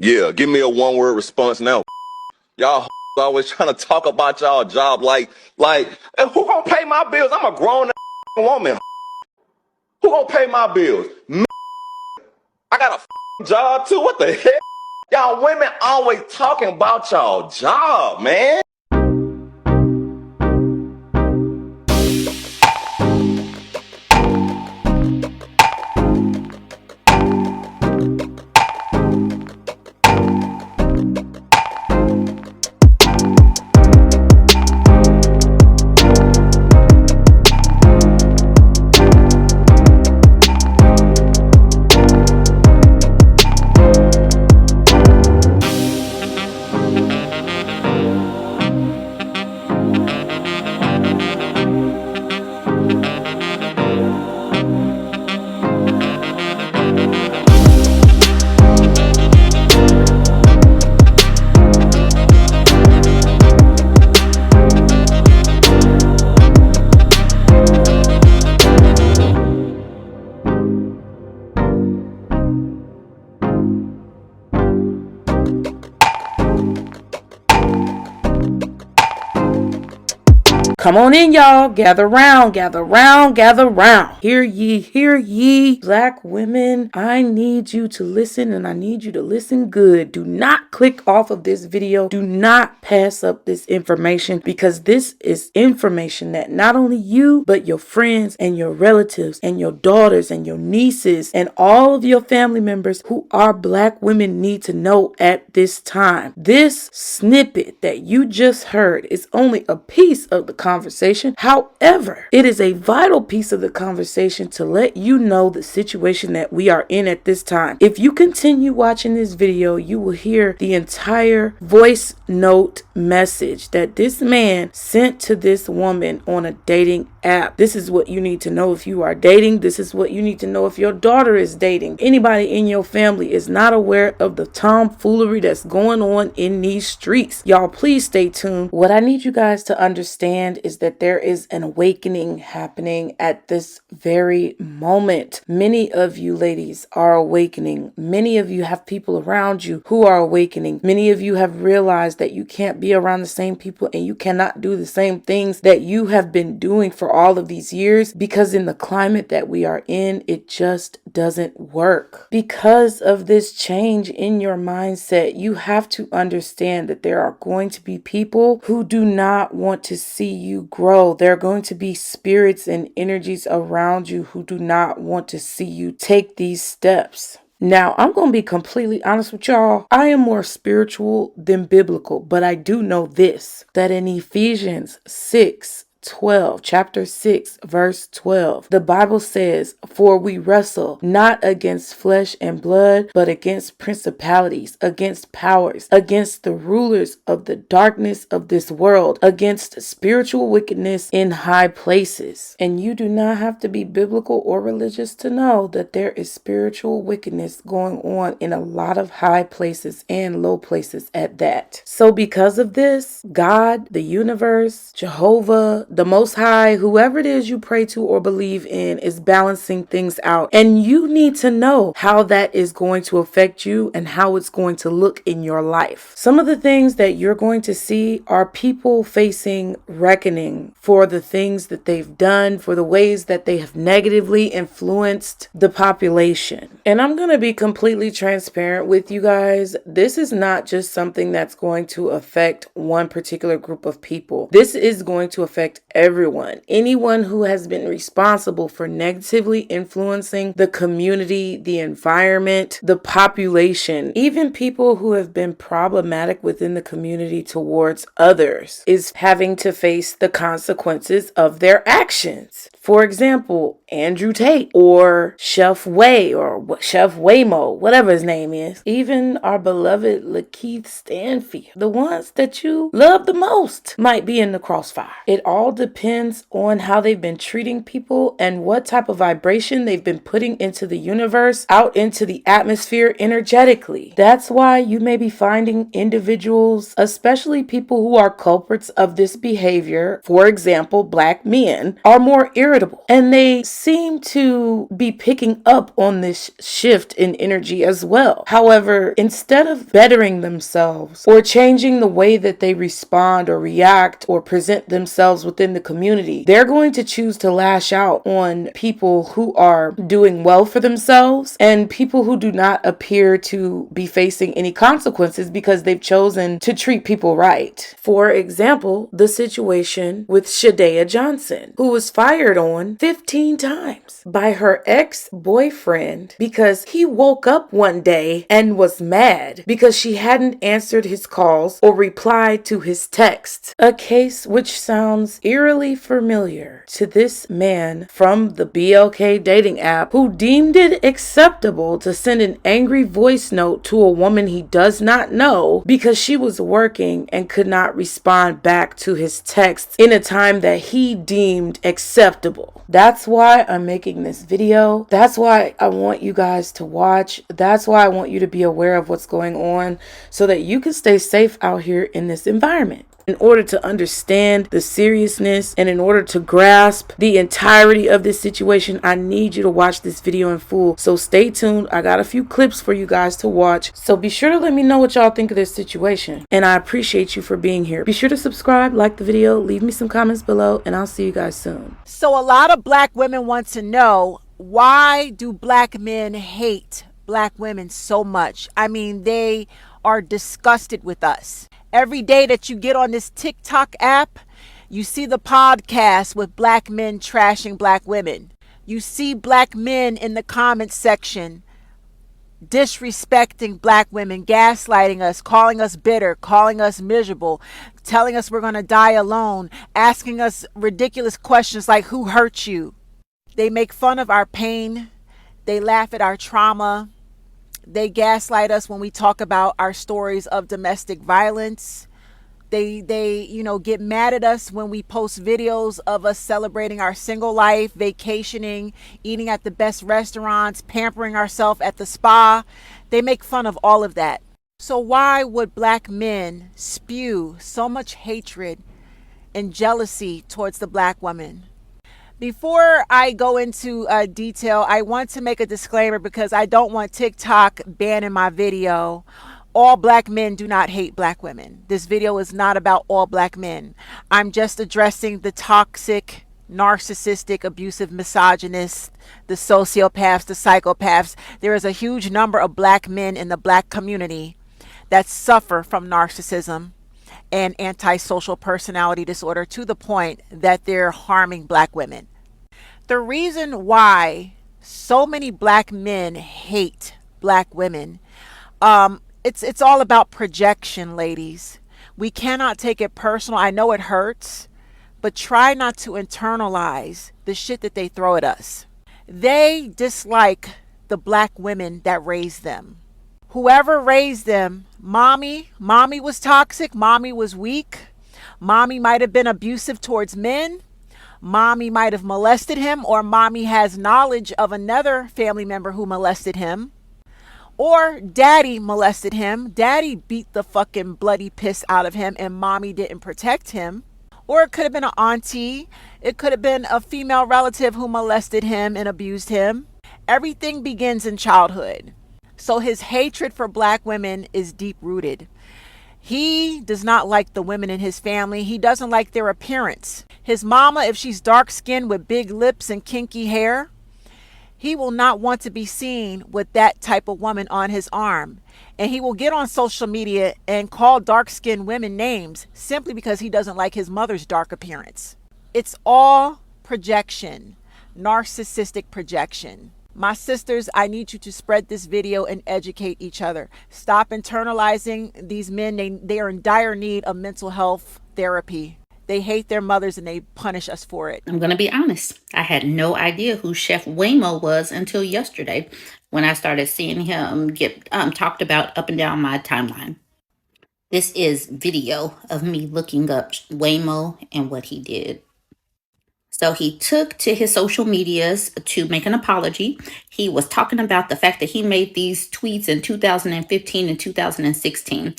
Yeah, give me a one-word response now. Y'all always trying to talk about y'all job like, who gonna pay my bills? I'm a grown woman. Who gonna pay my bills? Me. I got a job too. What the heck? Y'all women always talking about y'all job, man. Come on in, y'all. Gather round, gather round, gather round. Hear ye, black women. I need you to listen, and I need you to listen good. Do not click off of this video. Do not pass up this information, because this is information that not only you, but your friends and your relatives and your daughters and your nieces and all of your family members who are black women need to know at this time. This snippet that you just heard is only a piece of the conversation. However, it is a vital piece of the conversation to let you know the situation that we are in at this time. If you continue watching this video, you will hear the entire voice note message that this man sent to this woman on a dating app. This is what you need to know if you are dating. This is what you need to know if your daughter is dating. Anybody in your family is not aware of the tomfoolery that's going on in these streets. Y'all, please stay tuned. What I need you guys to understand is that there is an awakening happening at this very moment. Many of you ladies are awakening. Many of you have people around you who are awakening. Many of you have realized that you can't be around the same people and you cannot do the same things that you have been doing for all of these years, because in the climate that we are in, it just doesn't work. Because of this change in your mindset, you have to understand that there are going to be people who do not want to see you grow. There are going to be spirits and energies around you who do not want to see you take these steps. Now, I'm going to be completely honest with y'all. I am more spiritual than biblical, but I do know this, that in Ephesians 6:12, chapter 6, verse 12, the Bible says, "For we wrestle not against flesh and blood, but against principalities, against powers, against the rulers of the darkness of this world, against spiritual wickedness in high places." And you do not have to be biblical or religious to know that there is spiritual wickedness going on in a lot of high places and low places at that. So because of this, God, the universe, Jehovah, the Most High, whoever it is you pray to or believe in, is balancing things out. And you need to know how that is going to affect you and how it's going to look in your life. Some of the things that you're going to see are people facing reckoning for the things that they've done, for the ways that they have negatively influenced the population. And I'm going to be completely transparent with you guys. This is not just something that's going to affect one particular group of people. This is going to affect everyone. Anyone who has been responsible for negatively influencing the community, the environment, the population, even people who have been problematic within the community towards others, is having to face the consequences of their actions. For example, Andrew Tate or Chef Way or Chef Waymo, whatever his name is. Even our beloved Lakeith Stanfield, the ones that you love the most, might be in the crossfire. It all depends on how they've been treating people and what type of vibration they've been putting into the universe, out into the atmosphere energetically. That's why you may be finding individuals, especially people who are culprits of this behavior, for example, black men, are more irritable irritable. And they seem to be picking up on this shift in energy as well. However, instead of bettering themselves or changing the way that they respond or react or present themselves within the community, they're going to choose to lash out on people who are doing well for themselves and people who do not appear to be facing any consequences because they've chosen to treat people right. For example, the situation with Shadea Johnson, who was fired on 15 times by her ex-boyfriend because he woke up one day and was mad because she hadn't answered his calls or replied to his texts. A case which sounds eerily familiar to this man from the Blk dating app who deemed it acceptable to send an angry voice note to a woman he does not know because she was working and could not respond back to his texts in a time that he deemed acceptable. That's why I'm making this video. That's why I want you guys to watch. That's why I want you to be aware of what's going on so that you can stay safe out here in this environment. In order to understand the seriousness and in order to grasp the entirety of this situation, I need you to watch this video in full. So stay tuned. I got a few clips for you guys to watch. So be sure to let me know what y'all think of this situation. And I appreciate you for being here. Be sure to subscribe, like the video, leave me some comments below, and I'll see you guys soon. So a lot of black women want to know, why do black men hate black women so much? I mean, they are disgusted with us. Every day that you get on this TikTok app, you see the podcast with black men trashing black women. You see black men in the comments section disrespecting black women, gaslighting us, calling us bitter, calling us miserable, telling us we're going to die alone, asking us ridiculous questions like, who hurt you? They make fun of our pain. They laugh at our trauma. They gaslight us when we talk about our stories of domestic violence. They get mad at us when we post videos of us celebrating our single life, vacationing, eating at the best restaurants, pampering ourselves at the spa. They make fun of all of that. So why would black men spew so much hatred and jealousy towards the black woman? Before I go into detail, I want to make a disclaimer because I don't want TikTok banning my video. All black men do not hate black women. This video is not about all black men. I'm just addressing the toxic, narcissistic, abusive, misogynist, the sociopaths, the psychopaths. There is a huge number of black men in the black community that suffer from narcissism and antisocial personality disorder to the point that they're harming black women. The reason why so many black men hate black women, it's all about projection, ladies. We cannot take it personal. I know it hurts, but try not to internalize the shit that they throw at us. They dislike the black women that raised them. Whoever raised them, mommy was toxic, mommy was weak, mommy might have been abusive towards men, mommy might have molested him, or mommy has knowledge of another family member who molested him, or daddy molested him, daddy beat the fucking bloody piss out of him and mommy didn't protect him. Or it could have been an auntie, it could have been a female relative who molested him and abused him. Everything begins in childhood. So his hatred for black women is deep rooted. He does not like the women in his family. He doesn't like their appearance. His mama, if she's dark skinned with big lips and kinky hair, he will not want to be seen with that type of woman on his arm. And he will get on social media and call dark skinned women names simply because he doesn't like his mother's dark appearance. It's all projection, narcissistic projection. My sisters, I need you to spread this video and educate each other. Stop internalizing these men. They are in dire need of mental health therapy. They hate their mothers and they punish us for it. I'm going to be honest. I had no idea who Chef Waymo was until yesterday when I started seeing him get talked about up and down my timeline. This is video of me looking up Waymo and what he did. So he took to his social medias to make an apology. He was talking about the fact that he made these tweets in 2015 and 2016.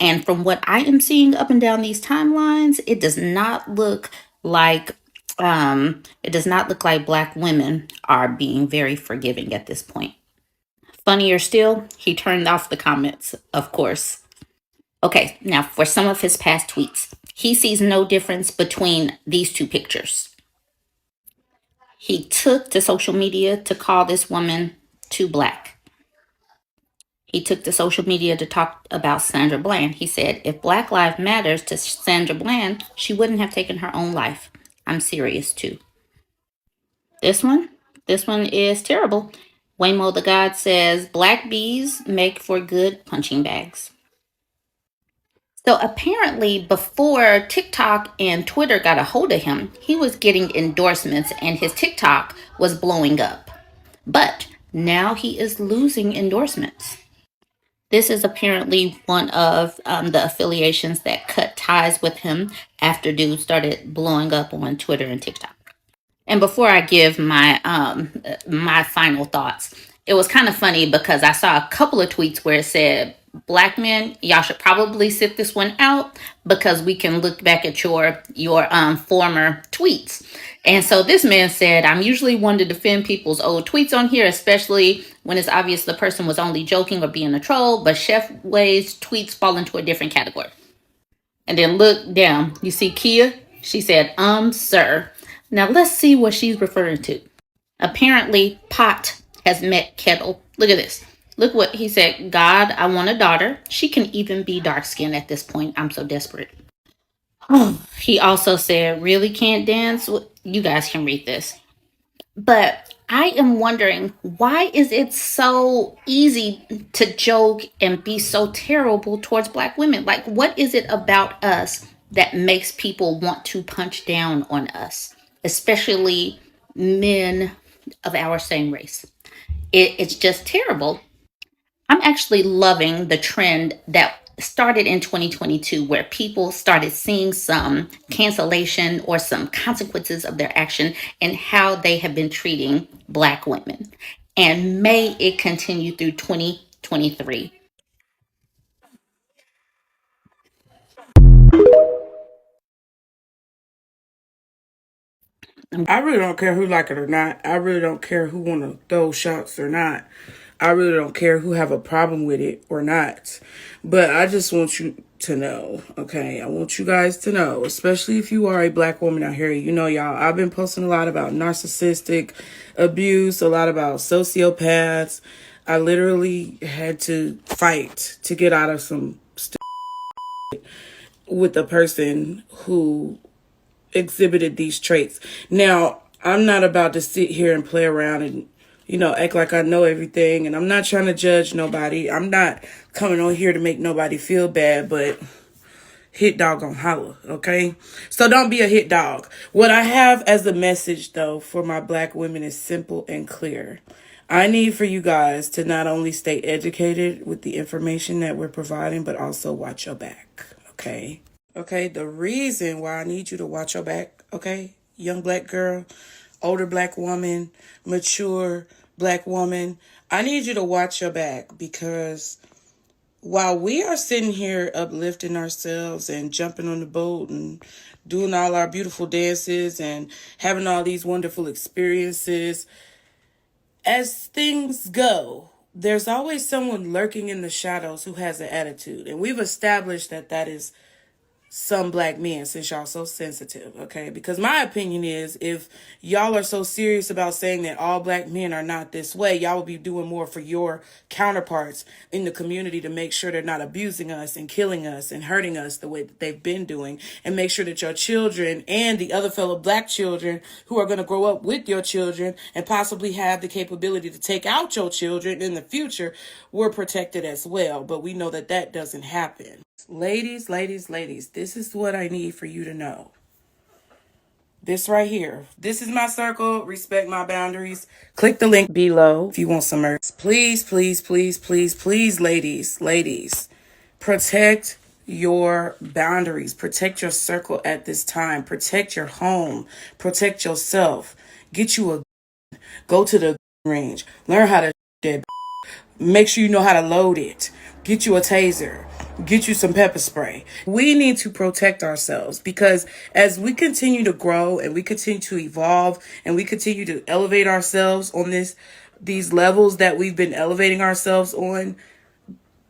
And from what I am seeing up and down these timelines, it does not look like It does not look like Black women are being very forgiving at this point. Funnier still, he turned off the comments, of course. Okay, now for some of his past tweets. He sees no difference between these two pictures. He took to social media to call this woman too Black. He took to social media to talk about Sandra Bland. He said, if Black Lives Matters to Sandra Bland, she wouldn't have taken her own life. I'm serious too. This one is terrible. Waymo the God says, Black bees make for good punching bags. So apparently, before TikTok and Twitter got a hold of him, he was getting endorsements and his TikTok was blowing up. But now he is losing endorsements. This is apparently one of the affiliations that cut ties with him after dude started blowing up on Twitter and TikTok. And before I give my final thoughts, it was kind of funny because I saw a couple of tweets where it said, Black men, y'all should probably sit this one out because we can look back at your former tweets. And so this man said, I'm usually one to defend people's old tweets on here, especially when it's obvious the person was only joking or being a troll, but Chef Way's tweets fall into a different category. And then look down, you see Kia? She said, sir. Now let's see what she's referring to. Apparently, Pot has met Kettle. Look at this. Look what he said. God, I want a daughter. She can even be dark skinned at this point. I'm so desperate. He also said, really can't dance? You guys can read this. But I am wondering, why is it so easy to joke and be so terrible towards Black women? Like, what is it about us that makes people want to punch down on us, especially men of our same race? It's just terrible. I'm actually loving the trend that started in 2022 where people started seeing some cancellation or some consequences of their action and how they have been treating Black women. And may it continue through 2023. I really don't care who like it or not. I really don't care who want to throw shots or not. I really don't care who have a problem with it or not. But I just want you to know, okay? I want you guys to know, especially if you are a Black woman out here. You know, y'all, I've been posting a lot about narcissistic abuse, a lot about sociopaths. I literally had to fight to get out of some with a person who exhibited these traits. Now, I'm not about to sit here and play around and, act like I know everything. And I'm not trying to judge nobody. I'm not coming on here to make nobody feel bad, but hit dog on holler, okay? So don't be a hit dog. What I have as a message, though, for my Black women is simple and clear. I need for you guys to not only stay educated with the information that we're providing, but also watch your back, okay? Okay, the reason why I need you to watch your back, okay? Young Black girl, older Black woman, mature Black woman. I need you to watch your back because while we are sitting here uplifting ourselves and jumping on the boat and doing all our beautiful dances and having all these wonderful experiences, as things go, there's always someone lurking in the shadows who has an attitude. And we've established that that is some Black men, since y'all so sensitive, okay? Because my opinion is, if y'all are so serious about saying that all Black men are not this way, y'all will be doing more for your counterparts in the community to make sure they're not abusing us and killing us and hurting us the way that they've been doing, and make sure that your children and the other fellow Black children who are going to grow up with your children and possibly have the capability to take out your children in the future were protected as well. But we know that that doesn't happen. Ladies, this is what I need for you to know. This right here. This is my circle. Respect my boundaries. Click the link below if you want some merch. Please, ladies. Protect your boundaries. Protect your circle at this time. Protect your home. Protect yourself. Get you a go to the range. Learn how to make sure you know how to load it. Get you a taser. get you some pepper spray. We need to protect ourselves because as we continue to grow and we continue to evolve and we continue to elevate ourselves on these levels that we've been elevating ourselves on,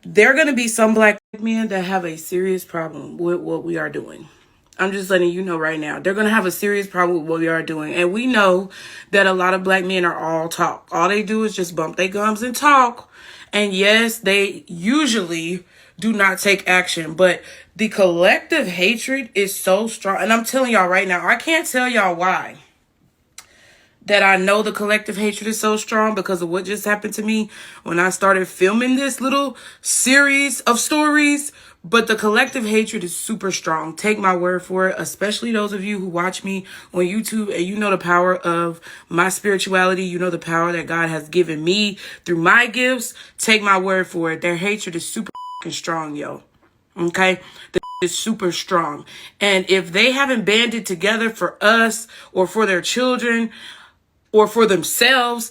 there are going to be some black men that have a serious problem with what we are doing. I'm just letting you know right now. They're going to have a serious problem with what we are doing. And we know that a lot of black men are all talk. All they do is just bump their gums and talk. And yes, they usually do not take action. But the collective hatred is so strong. And I'm telling y'all right now, I can't tell y'all why. That I know the collective hatred is so strong because of what just happened to me when I started filming this little series of stories. But the collective hatred is super strong. Take my word for it, especially those of you who watch me on YouTube and you know the power of my spirituality. You know the power that God has given me through my gifts. Take my word for it. Their hatred is super strong, yo. Okay? The is super strong. And if they haven't banded together for us or for their children, or for themselves,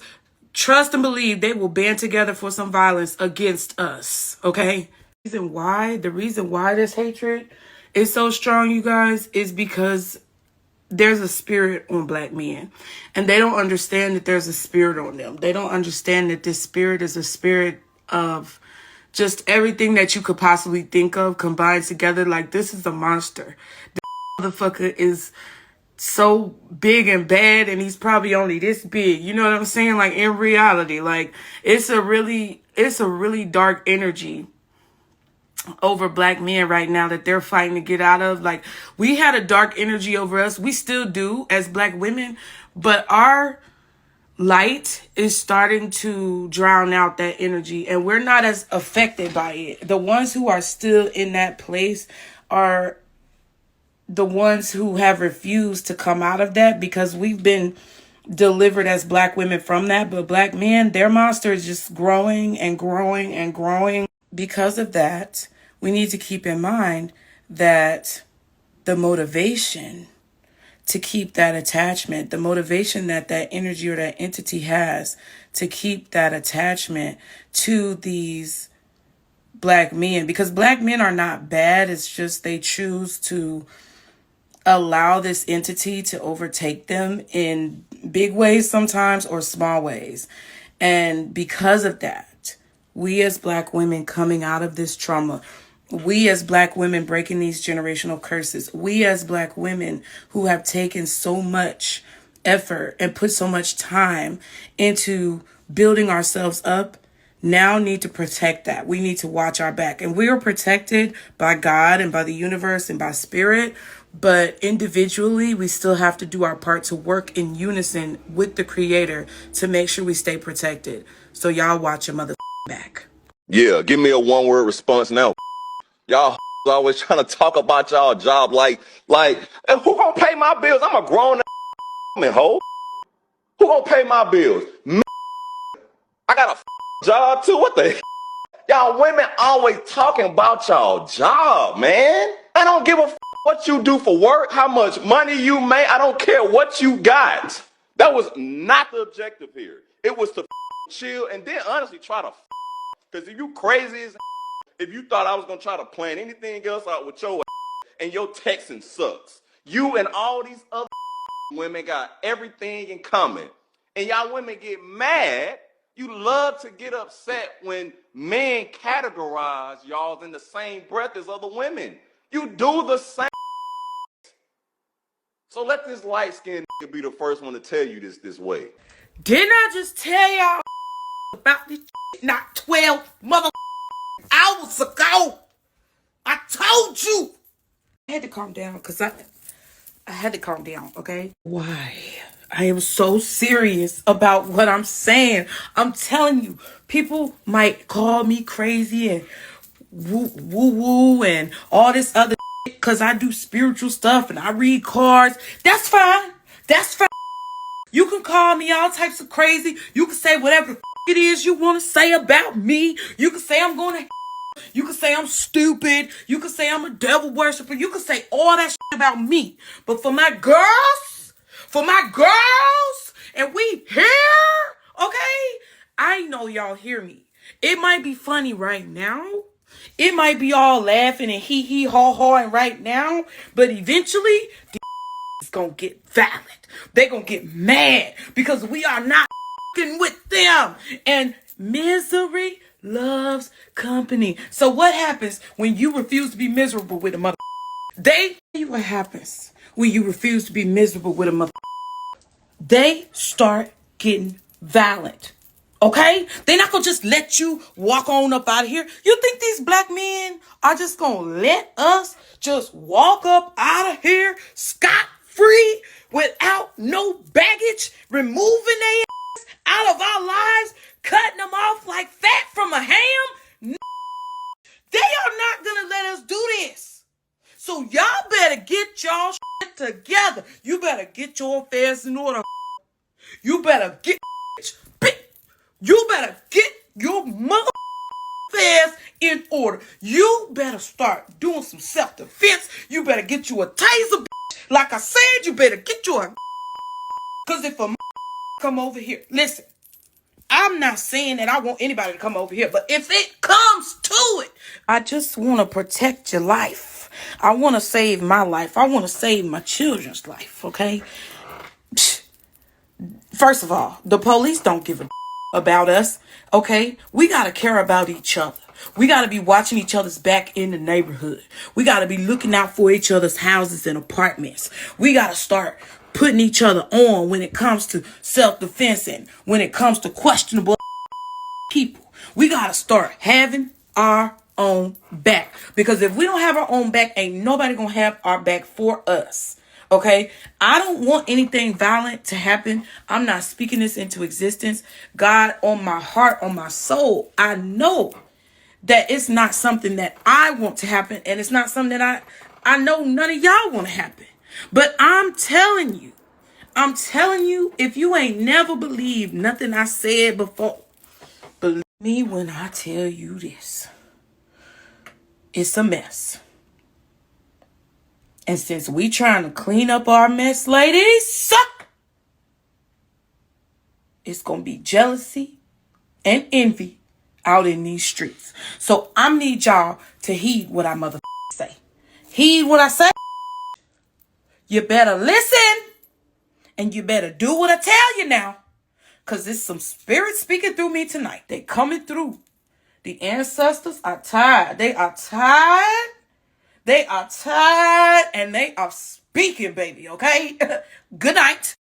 trust and believe they will band together for some violence against us, okay? The reason why this hatred is so strong, you guys, is because there's a spirit on black men. And they don't understand that there's a spirit on them. They don't understand that this spirit is a spirit of just everything that you could possibly think of combined together. Like, this is a monster. This motherfucker is so big and bad and he's probably only this big, you know what I'm saying? Like, in reality, like, it's a really dark energy over black men right now that they're fighting to get out of. Like, we had a dark energy over us, we still do as black women, but our light is starting to drown out that energy and we're not as affected by it. The ones who are still in that place are the ones who have refused to come out of that because we've been delivered as black women from that. But black men, their monster is just growing and growing and growing. Because of that, we need to keep in mind that the motivation to keep that attachment, the motivation that that energy or that entity has to keep that attachment to these black men, because black men are not bad. It's just they choose to allow this entity to overtake them in big ways sometimes or small ways. And because of that, we as black women coming out of this trauma, we as black women breaking these generational curses, we as black women who have taken so much effort and put so much time into building ourselves up, now need to protect that. We need to watch our back. And we are protected by God and by the universe and by spirit. But individually, we still have to do our part to work in unison with the creator to make sure we stay protected. So y'all watch your mother back. Yeah, give me a one-word response now. Y'all always trying to talk about y'all job like, hey, who gonna pay my bills? I'm a grown man, hoe. Who gonna pay my bills? Me. I got a job too. What the? Y'all women always talking about y'all job, man. I don't give a what you do for work, how much money you make. I don't care what you got. That was not the objective here. It was to chill and then honestly try to because if you crazy as if you thought I was gonna try to plan anything else out with your and your texting sucks. You and all these other women got everything in common. And y'all women get mad. You love to get upset when men categorize y'all in the same breath as other women. You do the same. So let this light-skinned nigga be the first one to tell you this way. Didn't I just tell y'all about this not 12 mother hours ago? I told you. I had to calm down because I had to calm down, okay? Why? I am so serious about what I'm saying. I'm telling you, people might call me crazy and woo and all this other because I do spiritual stuff and I read cards. That's fine. That's fine. You can call me all types of crazy. You can say whatever it is you want to say about me. You can say I'm going to. You can say I'm stupid. You can say I'm a devil worshiper. You can say all that about me. But for my girls, and we here, okay? I know y'all hear me. It might be funny right now, It might be all laughing and hee hee haw hawing right now, but eventually it's gonna get violent. They're gonna get mad because we are not with them. And misery loves company. So what happens when you refuse to be miserable with a mother? What happens when you refuse to be miserable with a mother? They start getting violent. Okay? They're not gonna just let you walk on up out of here. You think these black men are just gonna let us just walk up out of here scot-free without no baggage, removing their ass out of our lives, cutting them off like fat from a ham? No, they are not gonna let us do this. So y'all better get y'all shit together. You better get your affairs in order. You better get your mother affairs in order. You better start doing some self-defense. You better get you a taser. Like I said, you better get you a. Because if a come over here, listen, I'm not saying that I want anybody to come over here, but if it comes to it, I just want to protect your life. I want to save my life. I want to save my children's life, okay? First of all, the police don't give a about us, okay? We got to care about each other. We got to be watching each other's back in the neighborhood. We got to be looking out for each other's houses and apartments. We got to start putting each other on when it comes to self-defense and when it comes to questionable people. We got to start having our own back. Because if we don't have our own back, ain't nobody going to have our back for us. Okay, I don't want anything violent to happen. I'm not speaking this into existence. God, on my heart, on my soul, I know that it's not something that I want to happen. And it's not something that I know none of y'all want to happen. But I'm telling you, if you ain't never believed nothing I said before, believe me when I tell you this. It's a mess. And since we trying to clean up our mess, ladies, it's going to be jealousy and envy out in these streets. So I need y'all to heed what I mother say. Heed what I say. You better listen and you better do what I tell you now. Because there's some spirits speaking through me tonight. They coming through. The ancestors are tired. They are tired. They are tired and they are speaking, baby, okay? Good night.